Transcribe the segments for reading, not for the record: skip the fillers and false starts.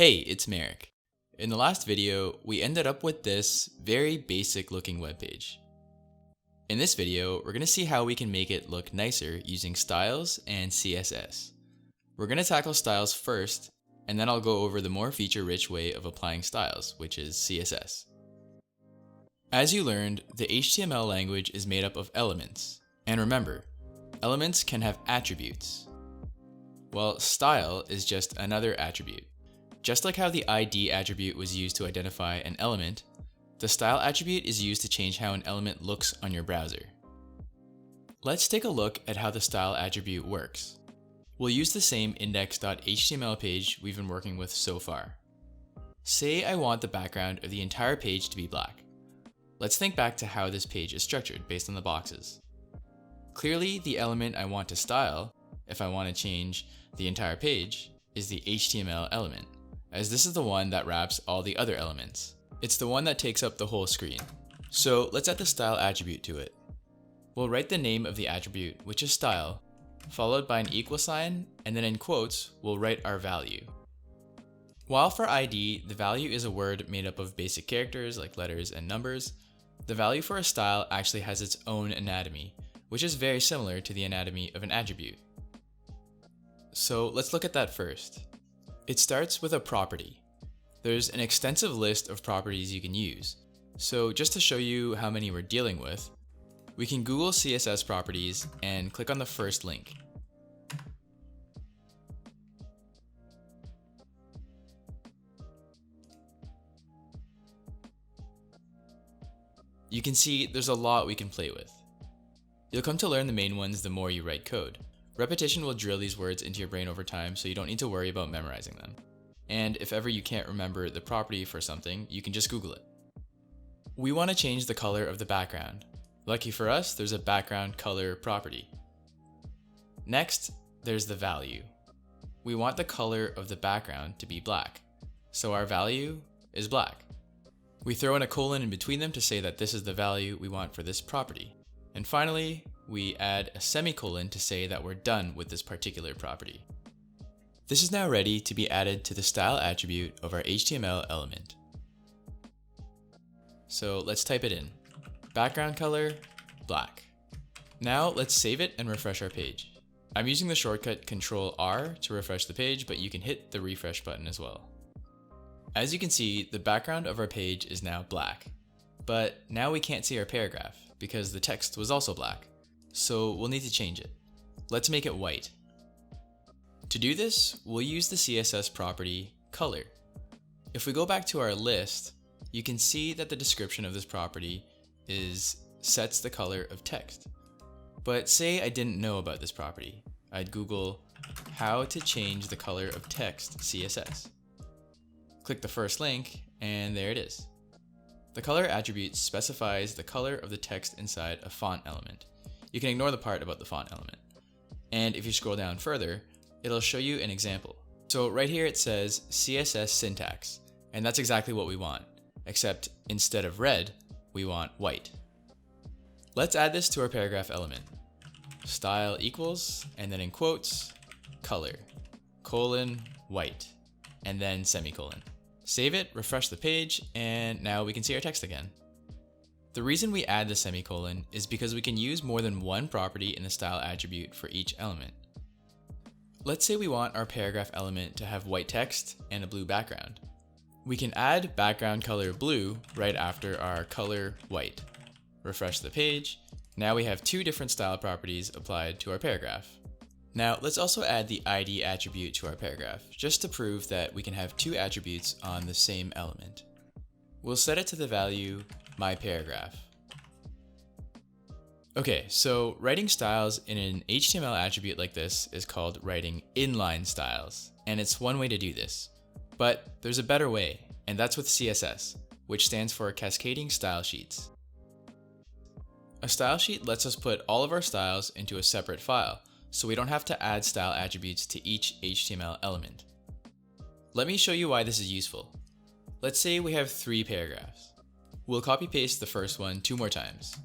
Hey, it's Merrick. In the last video, we ended up with this very basic looking webpage. In this video, we're going to see how we can make it look nicer using styles and CSS. We're going to tackle styles first, and then I'll go over the more feature-rich way of applying styles, which is CSS. As you learned, the HTML language is made up of elements. And remember, elements can have attributes. Well, style is just another attribute. Just like how the ID attribute was used to identify an element, the style attribute is used to change how an element looks on your browser. Let's take a look at how the style attribute works. We'll use the same index.html page we've been working with so far. Say I want the background of the entire page to be black. Let's think back to how this page is structured based on the boxes. Clearly, the element I want to style, if I want to change the entire page, is the HTML element, as this is the one that wraps all the other elements. It's the one that takes up the whole screen. So let's add the style attribute to it. We'll write the name of the attribute, which is style, followed by an equal sign, and then in quotes, we'll write our value. While for ID, the value is a word made up of basic characters like letters and numbers, the value for a style actually has its own anatomy, which is very similar to the anatomy of an attribute. So let's look at that first. It starts with a property. There's an extensive list of properties you can use. So just to show you how many we're dealing with, we can Google CSS properties and click on the first link. You can see there's a lot we can play with. You'll come to learn the main ones the more you write code. Repetition will drill these words into your brain over time, so you don't need to worry about memorizing them. And if ever you can't remember the property for something, you can just Google it. We want to change the color of the background. Lucky for us, there's a background color property. Next, there's the value. We want the color of the background to be black, so our value is black. We throw in a colon in between them to say that this is the value we want for this property. And finally, we add a semicolon to say that we're done with this particular property. This is now ready to be added to the style attribute of our HTML element. So let's type it in. Background color, black. Now let's save it and refresh our page. I'm using the shortcut Ctrl+R to refresh the page, but you can hit the refresh button as well. As you can see, the background of our page is now black. But now we can't see our paragraph because the text was also black. So we'll need to change it. Let's make it white. To do this, we'll use the CSS property color. If we go back to our list, you can see that the description of this property sets the color of text. But say I didn't know about this property. I'd Google how to change the color of text CSS. Click the first link, and there it is. The color attribute specifies the color of the text inside a font element. You can ignore the part about the font element. And if you scroll down further, it'll show you an example. So right here it says CSS syntax, and that's exactly what we want, except instead of red, we want white. Let's add this to our paragraph element. Style equals, and then in quotes, color, colon, white, and then semicolon. Save it, refresh the page, and now we can see our text again. The reason we add the semicolon is because we can use more than one property in the style attribute for each element. Let's say we want our paragraph element to have white text and a blue background. We can add background color blue right after our color white. Refresh the page. Now we have two different style properties applied to our paragraph. Now let's also add the ID attribute to our paragraph, just to prove that we can have two attributes on the same element. We'll set it to the value myParagraph. Okay, so writing styles in an HTML attribute like this is called writing inline styles, and it's one way to do this. But there's a better way, and that's with CSS, which stands for Cascading Style Sheets. A style sheet lets us put all of our styles into a separate file, so we don't have to add style attributes to each HTML element. Let me show you why this is useful. Let's say we have 3 paragraphs. We'll copy paste the first one 2 more times.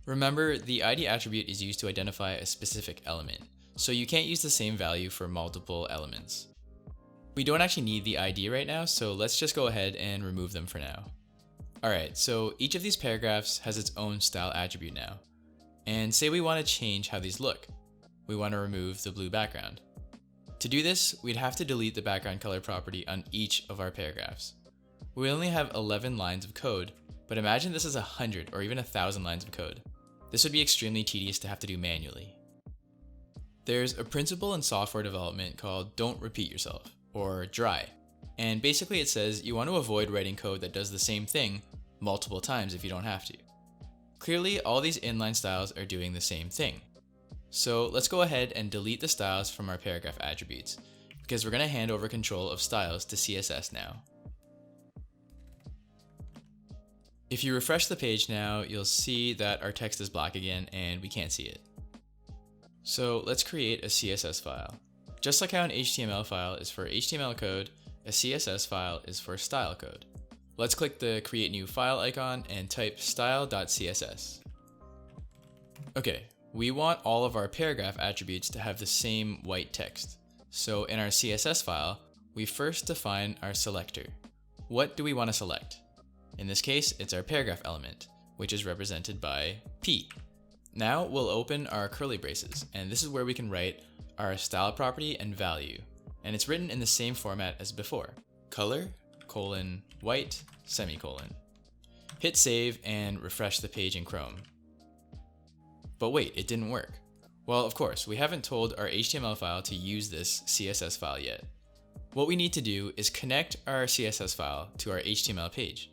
Remember, the ID attribute is used to identify a specific element, so you can't use the same value for multiple elements. We don't actually need the ID right now, so let's just go ahead and remove them for now. Alright, so each of these paragraphs has its own style attribute now. And say we want to change how these look. We want to remove the blue background. To do this, we'd have to delete the background color property on each of our paragraphs. We only have 11 lines of code, but imagine this is 100 or even 1,000 lines of code. This would be extremely tedious to have to do manually. There's a principle in software development called don't repeat yourself, or DRY. And basically it says you want to avoid writing code that does the same thing multiple times if you don't have to. Clearly, all these inline styles are doing the same thing. So let's go ahead and delete the styles from our paragraph attributes, because we're going to hand over control of styles to CSS now. If you refresh the page now, you'll see that our text is black again and we can't see it. So let's create a CSS file. Just like how an HTML file is for HTML code, a CSS file is for style code. Let's click the Create New File icon and type style.css. Okay, we want all of our paragraph attributes to have the same white text. So in our CSS file, we first define our selector. What do we want to select? In this case, it's our paragraph element, which is represented by P. Now we'll open our curly braces, and this is where we can write our style property and value. And it's written in the same format as before. Color, white, semicolon. Hit save and refresh the page in Chrome. But wait, it didn't work. Well, of course, we haven't told our HTML file to use this CSS file yet. What we need to do is connect our CSS file to our HTML page.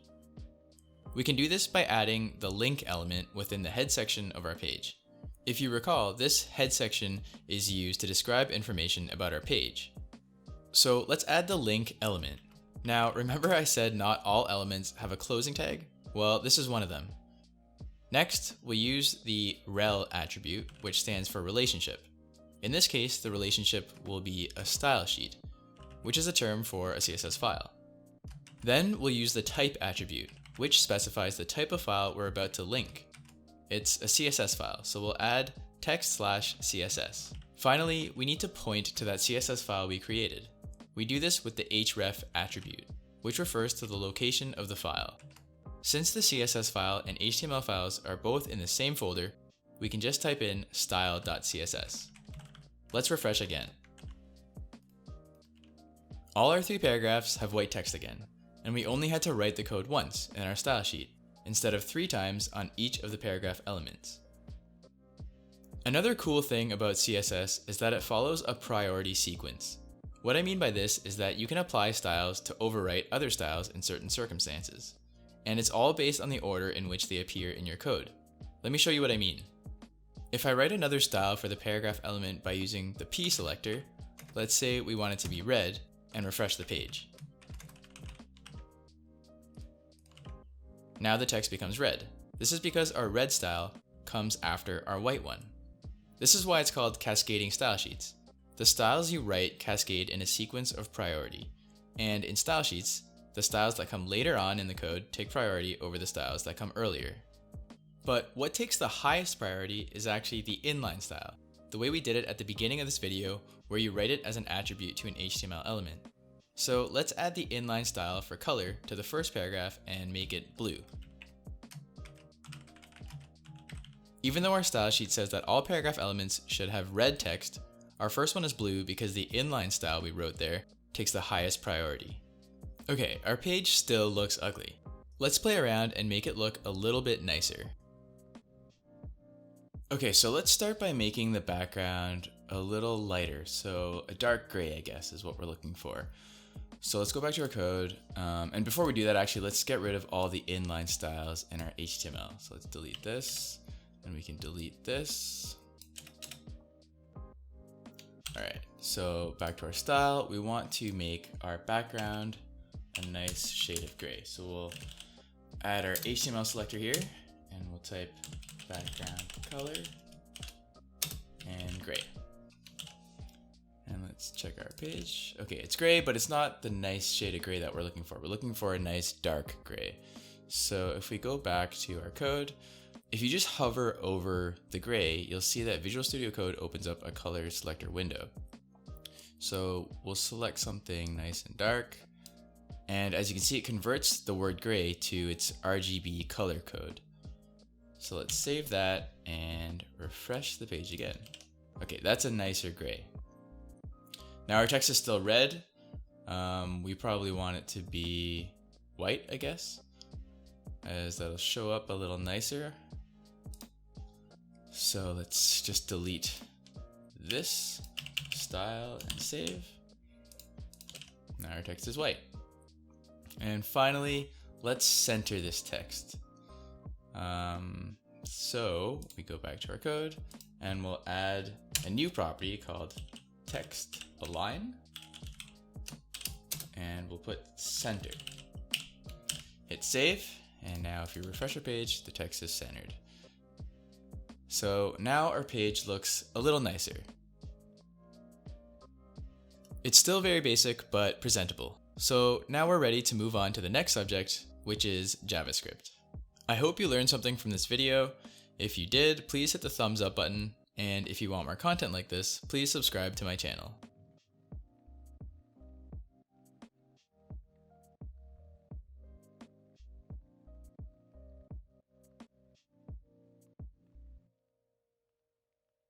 We can do this by adding the link element within the head section of our page. If you recall, this head section is used to describe information about our page. So let's add the link element. Now, remember I said not all elements have a closing tag? Well, this is one of them. Next, we'll use the rel attribute, which stands for relationship. In this case, the relationship will be a style sheet, which is a term for a CSS file. Then we'll use the type attribute, which specifies the type of file we're about to link. It's a CSS file, so we'll add text/CSS. Finally, we need to point to that CSS file we created. We do this with the href attribute, which refers to the location of the file. Since the CSS file and HTML files are both in the same folder, we can just type in style.css. Let's refresh again. All our 3 paragraphs have white text again, and we only had to write the code once in our style sheet, instead of 3 times on each of the paragraph elements. Another cool thing about CSS is that it follows a priority sequence. What I mean by this is that you can apply styles to overwrite other styles in certain circumstances. And it's all based on the order in which they appear in your code. Let me show you what I mean. If I write another style for the paragraph element by using the P selector, let's say we want it to be red, and refresh the page. Now the text becomes red. This is because our red style comes after our white one. This is why it's called cascading style sheets. The styles you write cascade in a sequence of priority, and in style sheets, the styles that come later on in the code take priority over the styles that come earlier. But what takes the highest priority is actually the inline style, the way we did it at the beginning of this video, where you write it as an attribute to an HTML element. So let's add the inline style for color to the first paragraph and make it blue. Even though our style sheet says that all paragraph elements should have red text, our first one is blue because the inline style we wrote there takes the highest priority. Okay, our page still looks ugly. Let's play around and make it look a little bit nicer. Okay, so let's start by making the background a little lighter. So a dark gray, I guess, is what we're looking for. So let's go back to our code. And before we do that, actually, let's get rid of all the inline styles in our HTML. So let's delete this, and we can delete this. All right, so back to our style. We want to make our background a nice shade of gray. So we'll add our HTML selector here, and we'll type background color and gray. And let's check our page. Okay, it's gray, but it's not the nice shade of gray that we're looking for. We're looking for a nice dark gray. So if we go back to our code, if you just hover over the gray, you'll see that Visual Studio Code opens up a color selector window. So we'll select something nice and dark. And as you can see, it converts the word gray to its RGB color code. So let's save that and refresh the page again. Okay, that's a nicer gray. Now our text is still red. We probably want it to be white, I guess, as that'll show up a little nicer. So let's just delete this style and save. Now our text is white. And finally, let's center this text. So we go back to our code and we'll add a new property called text align, and we'll put center. Hit save, and now if you refresh our page, the text is centered. So now our page looks a little nicer. It's still very basic, but presentable. So now we're ready to move on to the next subject, which is JavaScript. I hope you learned something from this video. If you did, please hit the thumbs up button. And if you want more content like this, please subscribe to my channel.